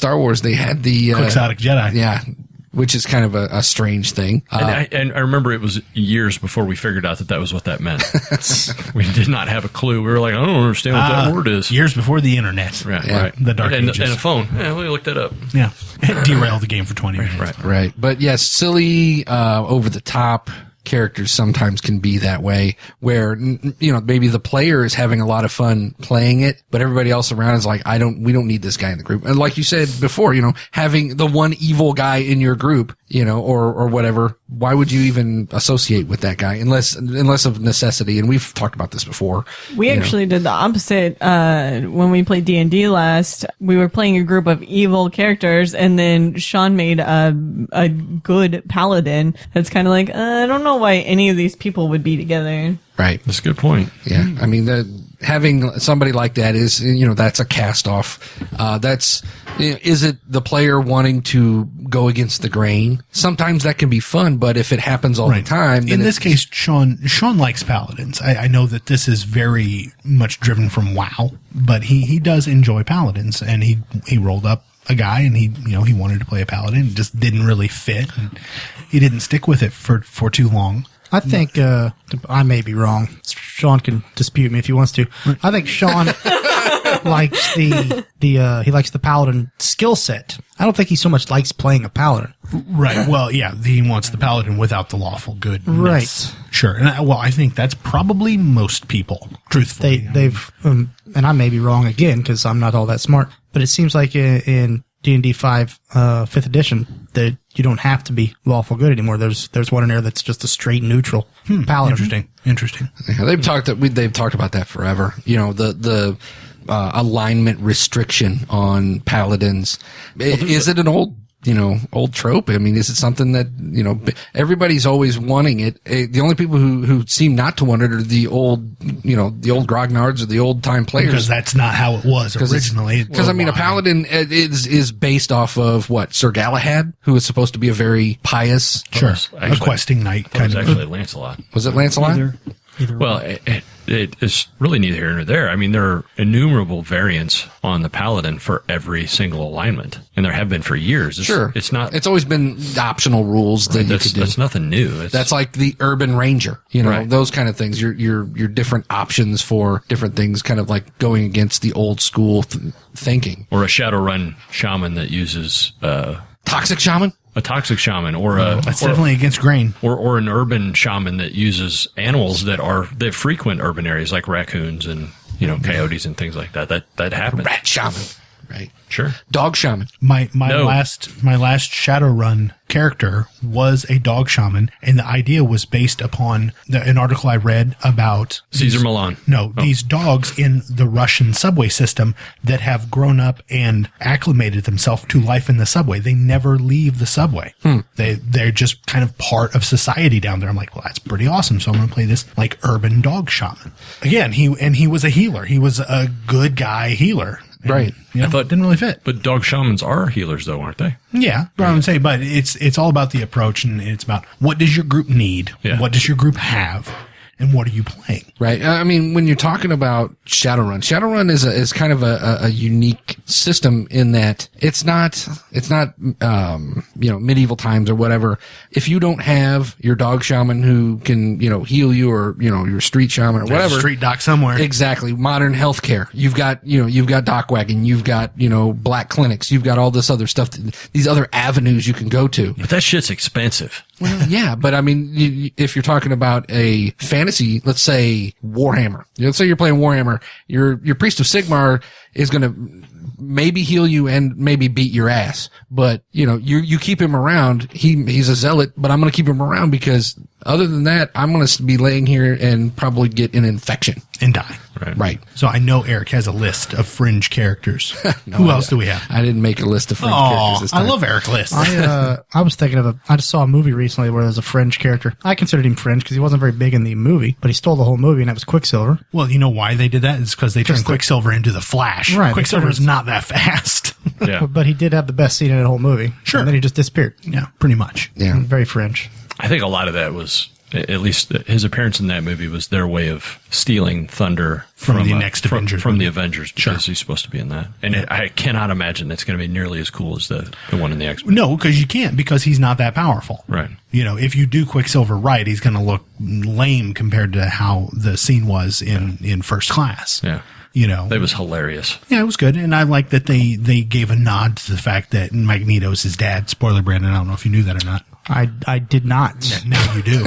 Star Wars, they had the Quixotic Jedi. Yeah. Which is kind of a strange thing. And I remember it was years before we figured out that was what that meant. We did not have a clue. We were like, I don't understand what that word is. Years before the internet. Right. The dark ages. And a phone. Yeah, we looked that up. Yeah. It derailed the game for 20 minutes. Right. But yes, silly, over the top characters sometimes can be that way where, maybe the player is having a lot of fun playing it, but everybody else around is like, we don't need this guy in the group. And like you said before, having the one evil guy in your group, or whatever, why would you even associate with that guy unless of necessity? And we've talked about this before. We actually did the opposite. When we played D&D last, we were playing a group of evil characters, and then Sean made a good paladin. That's kind of like, I don't know why any of these people would be together. Right. That's a good point. Yeah. I mean, having somebody like that is, that's a cast off. Is it the player wanting to go against the grain? Sometimes that can be fun, but if it happens all the time. In this case, Sean likes paladins. I know that this is very much driven from WoW, but he does enjoy paladins, and he rolled up a guy, and he wanted to play a paladin. It just didn't really fit, and he didn't stick with it for too long. I think, I may be wrong. Sean can dispute me if he wants to. I think Sean likes he likes the paladin skill set. I don't think he so much likes playing a paladin. Right. Well, yeah, he wants the paladin without the lawful good. Right. Sure. And I think that's probably most people, truthfully. They've, and I may be wrong again because I'm not all that smart, but it seems like in D&D 5, 5th edition, that you don't have to be lawful good anymore. There's one in there that's just a straight neutral paladin. Interesting. Yeah, they've talked about that forever. The alignment restriction on paladins. Is it an old trope? I mean, is it something that, everybody's always wanting it? The only people who seem not to want it are the old grognards or the old time players. Because that's not how it was originally. Because, a paladin is based off of what? Sir Galahad, who was supposed to be a very pious. Sure. A questing knight kind of. It was actually Lancelot. Was it Lancelot? Either well, it's really neither here nor there. I mean, there are innumerable variants on the paladin for every single alignment, and there have been for years. It's always been optional rules that you could do. That's nothing new. That's like the urban ranger, those kind of things. Your different options for different things, kind of like going against the old school thinking. Or a Shadowrun shaman that uses toxic shaman. A toxic shaman, or that's definitely against grain, or an urban shaman that uses animals that frequent urban areas like raccoons and coyotes and things like that. That happens. Rat shaman, right? Sure. Dog shaman. My last Shadowrun character was a dog shaman, and the idea was based upon an article I read about Caesar Milan. These dogs in the Russian subway system that have grown up and acclimated themselves to life in the subway. They never leave the subway. They're just kind of part of society down there. I'm like, well, that's pretty awesome. So I'm going to play this like urban dog shaman. Again, he was a healer. He was a good guy healer. Right. I thought it didn't really fit. But dog shamans are healers, though, aren't they? Yeah, I would say, but it's all about the approach, and it's about what does your group need? Yeah. What does your group have? And what are you playing? Right. I mean, when you're talking about Shadowrun is kind of a unique system in that it's not medieval times or whatever. If you don't have your dog shaman who can, heal you, or, your street shaman or whatever. Street doc somewhere. Exactly. Modern healthcare. You've got dock wagon. You've got, black clinics. You've got all this other stuff, these other avenues you can go to. But that shit's expensive. Well, yeah, but I mean, if you're talking about a fantasy, let's say Warhammer. Let's say you're playing Warhammer. Your Priest of Sigmar is going to maybe heal you and maybe beat your ass. But, you keep him around. He's a zealot, but I'm going to keep him around because other than that, I'm going to be laying here and probably get an infection. And die. Right. So I know Eric has a list of Fringe characters. Who else do we have? I didn't make a list of Fringe characters this time. I love Eric's list. I was thinking I just saw a movie recently where there's a Fringe character. I considered him Fringe because he wasn't very big in the movie, but he stole the whole movie, and that was Quicksilver. Well, you know why they did that? It's because they turned Quicksilver into the Flash. Right. Quicksilver's not that fast. Yeah. But he did have the best scene in the whole movie. Sure. And then he just disappeared. Yeah, pretty much. Yeah. Very Fringe. I think a lot of that was at least his appearance in that movie was their way of stealing thunder from the next Avengers from movie. the Avengers, because he's supposed to be in that. And I cannot imagine it's going to be nearly as cool as the one in the X-Men. No, because you can't, because he's not that powerful. Right. You know, if you do Quicksilver right, he's going to look lame compared to how the scene was in First Class. Yeah. You know, That was hilarious. yeah, it was good, and I like that they gave a nod to the fact that Magneto's his dad. Spoiler, Brandon. I don't know if you knew that or not. I did not. Now you do.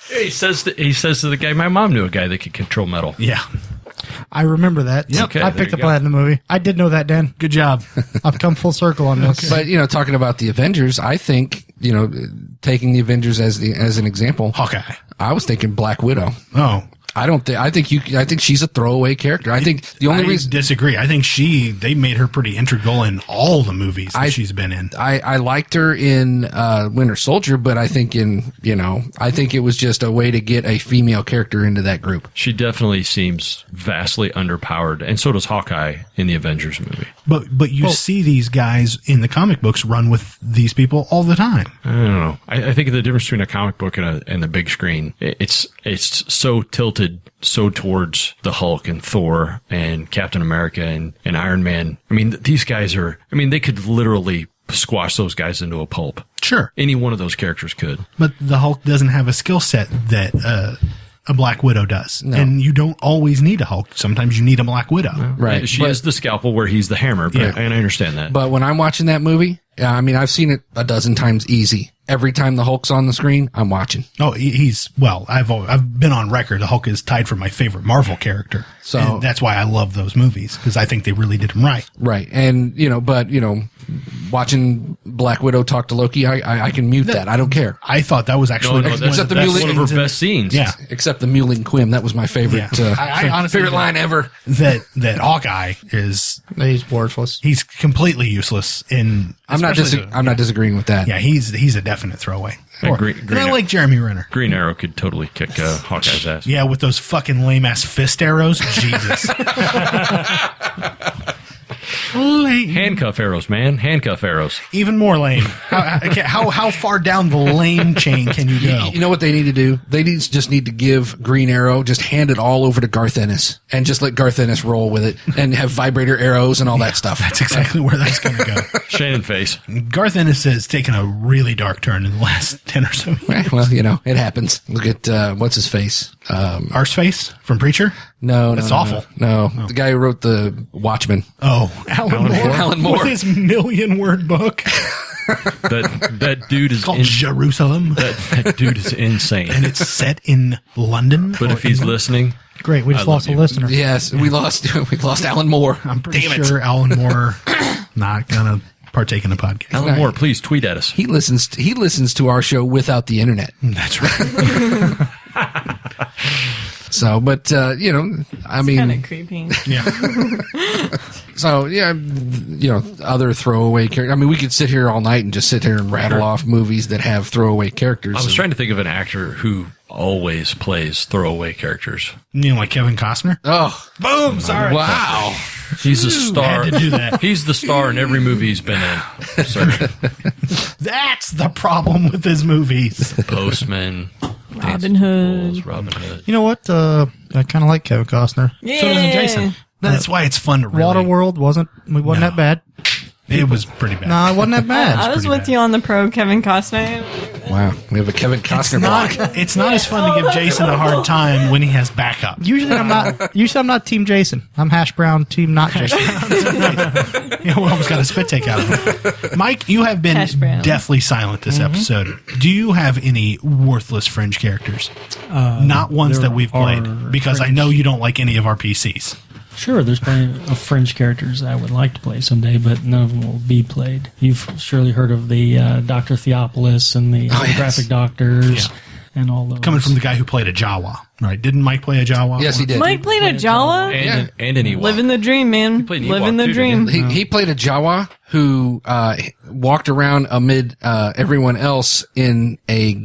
He says to the guy, my mom knew a guy that could control metal. Yeah, I remember that. Yep. Okay, I there picked you up go. on that in the movie. I did know that, Dan. good job. I've come full circle on this. But, talking about the Avengers, I think, taking the Avengers as an example, Hawkeye. I was thinking Black Widow. Oh, I think she's a throwaway character. I think the only I reason disagree. I think they made her pretty integral in all the movies that she's been in. I liked her in Winter Soldier, but I think I think it was just a way to get a female character into that group. She definitely seems vastly underpowered, and so does Hawkeye in the Avengers movie. But you see these guys in the comic books run with these people all the time. I don't know. I think the difference between a comic book and the big screen, it's so tilted so towards the Hulk and Thor and Captain America and Iron Man. I mean, these guys they could literally squash those guys into a pulp. Sure. Any one of those characters could. But the Hulk doesn't have a skill set that a Black Widow does. No. And you don't always need a Hulk. Sometimes you need a Black Widow. Right. She is the scalpel where he's the hammer, but, and I understand that. But when I'm watching that movie, I've seen it a dozen times easy. Every time the Hulk's on the screen, I'm watching. Oh, I've been on record. The Hulk is tied for my favorite Marvel character. So and that's why I love those movies, because I think they really did them right. Right. And, watching Black Widow talk to Loki, I can mute that. I don't care. I thought that was actually that's one one of her best scenes. Yeah. Except the Mewling Quim. That was my favorite, Yeah. I honestly favorite line ever. that Hawkeye is, He's worthless. he's completely useless in. I'm not disagreeing with that. Yeah, he's a definite throwaway. And Or- Green and I like Jeremy Renner. Green Arrow could totally kick Hawkeye's ass. Yeah, with those fucking lame ass fist arrows. Jesus. Lame. Handcuff arrows, man. Handcuff arrows. Even more lame. How far down the lame chain can you go? You know what they need to do? They just need to give Green Arrow, just hand it all over to Garth Ennis and just let Garth Ennis roll with it and have vibrator arrows and all that stuff. That's exactly where that's going to go. Shannon face. Garth Ennis has taken a really dark turn in the last 10 or so years. Well, it happens. Look at, what's his face? Arseface from Preacher? No, That's no, awful. No, the guy who wrote the Watchmen. Oh, Alan Moore. Alan Moore. With his 1,000,000-word book That dude is called Jerusalem. that dude is insane. And it's set in London. But if he's listening, Great. We just I love lost a you. listener. Yes, we lost Alan Moore. I'm pretty sure Alan Moore not going to partake in the podcast. Alan Moore, please tweet at us. He listens to our show without the internet. That's right. So, but I mean, Kind of creepy. Yeah. so yeah, other throwaway characters. I mean, we could sit here all night and just sit here and rattle off movies that have throwaway characters. I was trying to think of an actor who always plays throwaway characters. Like Kevin Costner? Oh, Boom! Sorry. wow! He's a star. Had to do that. He's the star in every movie he's been in. Sorry. That's the problem with his movies. Postman. Robin Hood. Robin Hood. You know what? I kind of like Kevin Costner. Yeah. So doesn't Jayson. That's why it's fun to really. Waterworld wasn't that bad. It was pretty bad. No, it wasn't that bad. I was pretty with bad. you on the pro Kevin Costner. Wow, we have a Kevin Costner block. It's not as fun to give Jason a hard time when he has backup. Usually I'm not Team Jason. I'm Hash Brown, Team not Jason. We almost got a spit take out of him. Mike, you have been Hash brown. deathly silent this episode. Do you have any worthless Fringe characters? Not ones there that we've played, are because I Fringe. know you don't like any of our PCs. Sure, there's plenty of Fringe characters I would like to play someday, but none of them will be played. You've surely heard of the Dr. Theopolis and the holographic doctors and all those. Coming from the guy who played a Jawa, right? Didn't Mike play a Jawa? Yes, he did. Mike played a Jawa. And an Ewok. Living the dream, man. played an Living Ewok the too, dream. didn't He played a Jawa who walked around amid everyone else in a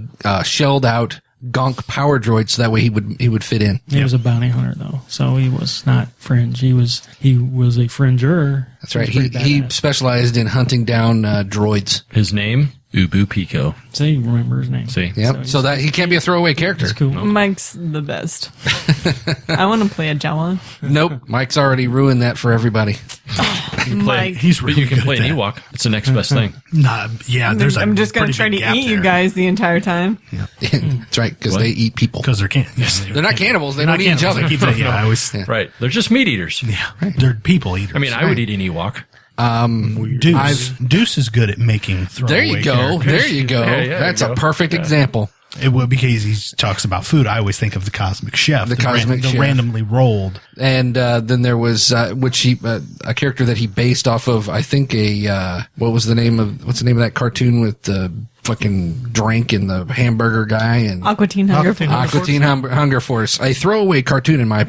shelled out gonk power droid, so that way he would fit in. He was a bounty hunter, though, so he was not Fringe. He was a Fringer. That's right. was pretty He badass. specialized in hunting down droids. His name Ubu Pico. See, remember his name. See? Yep. So that he can't be a throwaway character. That's cool. Mike's the best. I want to play a Jawa. Nope. Mike's already ruined that for everybody. Mike. He's But really you can good play at an that. Ewok. It's the next best thing. Nah, yeah, there's I'm just going to try to eat you guys the entire time. That's right, because they eat people. because they're can. Yes, They're not cannibals. They They're don't not eat each cannibals. other. I keep that. Yeah, I always. Yeah, Right. They're just meat eaters. they're people eaters. I mean, I would eat an Ewok. Deuce is good at making throwaway There you go. characters. There you go. Yeah, That's you a go. perfect example. It will, because he talks about food. I always think of the Cosmic Chef, The Cosmic Chef. the randomly rolled. And then there was a character that he based off of. I think what's the name of that cartoon with the fucking drink and the hamburger guy and Aqua Teen Hunger Aqua Teen Force. Aqua Teen Hunger Force. A throwaway cartoon in my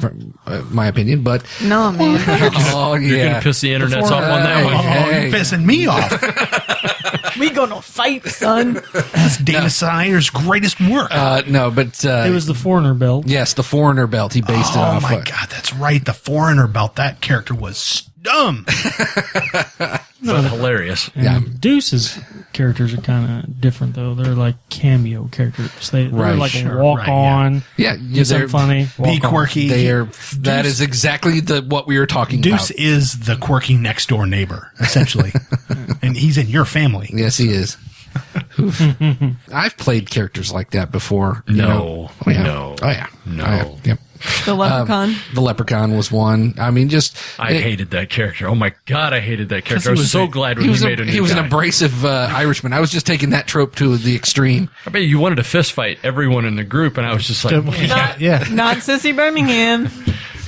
opinion, but No, man. oh You're going yeah. to piss the internet off on that one. Oh, Hey. you're pissing me off. We gonna fight, son. That's Dana Snyder's greatest work. No, but It was the Foreigner belt. yes, the Foreigner belt. He based it Oh off. my of. God, that's right. The Foreigner belt. That character was dumb. But hilarious. And Deuce's characters are kind of different, though. They're like cameo characters. They're Right, like sure, a walk right, on. Yeah, Do something they're- funny. Be walk on. quirky. They are. That is exactly what we were talking Deuce about. is the quirky next door neighbor, essentially, and he's in your family. Yes, he is. I've played characters like that before. you No. know. Oh, yeah. No. Oh yeah. No. Oh, yeah. Yep. The leprechaun. The leprechaun was one. I mean, just I hated that character. Oh my God, I hated that character. I he was was so a- glad when he made a new he was guy. an abrasive Irishman. I was just taking that trope to the extreme. I bet you wanted to fist fight everyone in the group, and I was just like, Not, Yeah. not Sissy Birmingham.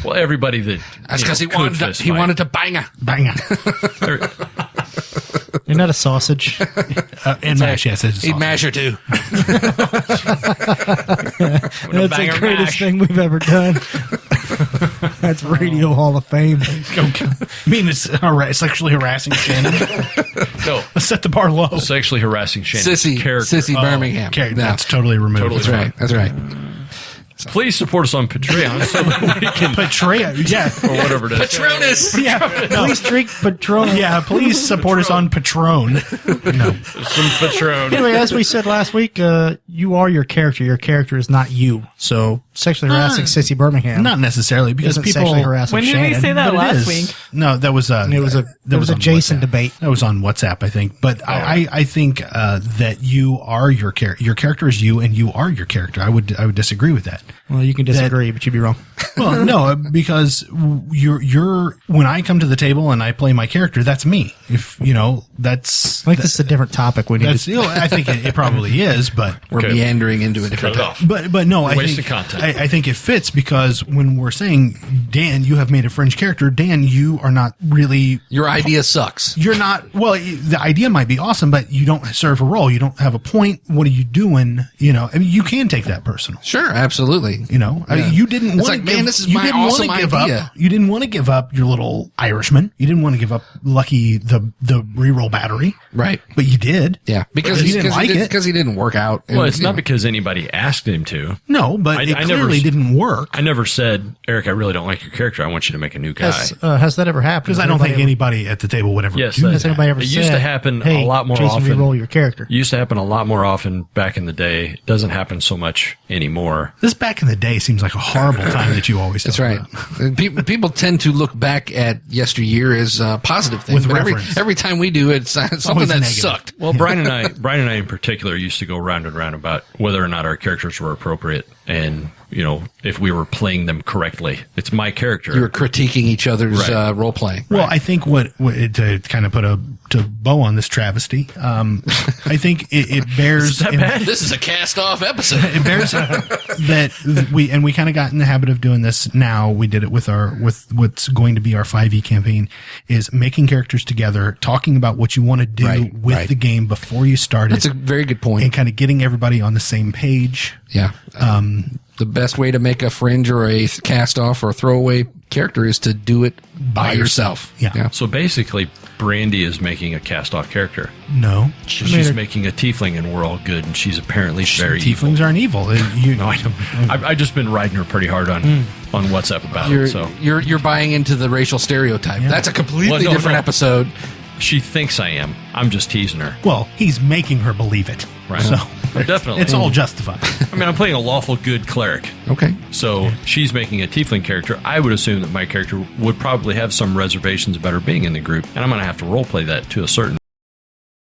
well, everybody that That's because he could wanted fist he fight. wanted to bang her. Bang. You're not a sausage. And mash, yes. It's He'd awesome. mash her too. That's bang the or greatest mash. thing we've ever done. That's Radio Hall of Fame. I mean, it's sexually harassing Shannon. No, Let's set the bar low. sexually harassing Shannon's Sissy character. Sissy Birmingham. Okay, No, that's totally removed. Totally that's right. That's right. Please support us on Patreon so that we can, Patreon, yeah. or whatever it is. Patronus. Yeah, no, Please drink Patron. yeah, please support us on Patron. No. Some Patron. Anyway, as we said last week, you are your character. Your character is not you. So sexually harassing Sissy Birmingham. Not necessarily, because isn't people sexually harassing When did Shannon. we say that but it last is. week? No, that was It was a on Jayson WhatsApp. debate. That was on WhatsApp, I think. But I think that you are your character. Your character is you, and you are your character. I would disagree with that. Well, you can disagree, but you'd be wrong. Well, no, because you're when I come to the table and I play my character, that's me. If you know, that's I think this is a different topic. We need that's. to. You know, I think it probably is, but We're Okay. meandering into a different Cut it topic. off. but no, I Wasted think content. I think it fits, because when we're saying, Dan, you have made a Fringe character. Dan, you are not really. Your idea sucks. You're not. Well, the idea might be awesome, but you don't serve a role. You don't have a point. What are you doing? You know, I mean, you can take that personal. Sure, absolutely. You know, I mean, Yeah. you didn't It's want like, to man, give, this is you my didn't want awesome to give idea. up. You didn't want to give up your little Irishman. You didn't want to give up Lucky the reroll battery, Right. but you did. Yeah, because Because he didn't like it. because he didn't work out. Well, And, it's you not know, because anybody asked him to. No, but it I never clearly s- didn't work. I never said, Eric, I really don't like your character. I want you to make a new guy. Has that ever happened? Because Has I don't think anybody anybody at the table would ever Yes, do that- Has that. anybody ever It said, used to happen hey, a lot more Jason, often. reroll your character. It used to happen a lot more often back in the day. It doesn't happen so much anymore. This back in the day seems like a horrible time that you always That's talk right. about. And people tend to look back at yesteryear as a positive thing. With but reference. every time we do it, it's something always that negative. sucked. Well, Brian and I in particular used to go round and round about whether or not our characters were appropriate and, you know, if we were playing them correctly. It's my character. You were critiquing each other's Right. role playing. Well, I think what to kind of put a bow on this travesty, I think it bears. This is a cast off episode. It bears that we kind of got in the habit of doing this now. We did it with what's going to be our 5e campaign, is making characters together, talking about what you want to do Right, with right. the game before you start That's it, a very good point. and kind of getting everybody on the same page. Yeah. The best way to make a fringe or a cast off or a throwaway character is to do it by yourself. Yeah. So basically, Brandy is making a cast-off character. No, She's making a tiefling, and we're all good, and she's apparently very evil. tieflings aren't evil. No, I don't. I've just been riding her pretty hard on WhatsApp about You're, it. So you're buying into the racial stereotype. That's a completely Well, no, different no. episode. She thinks I am. I'm just teasing her. Well, he's making her believe it. Right. So Definitely. it's all justified. I mean, I'm playing a lawful good cleric. Okay. So she's making a tiefling character. I would assume that my character would probably have some reservations about her being in the group, and I'm going to have to roleplay that to a certain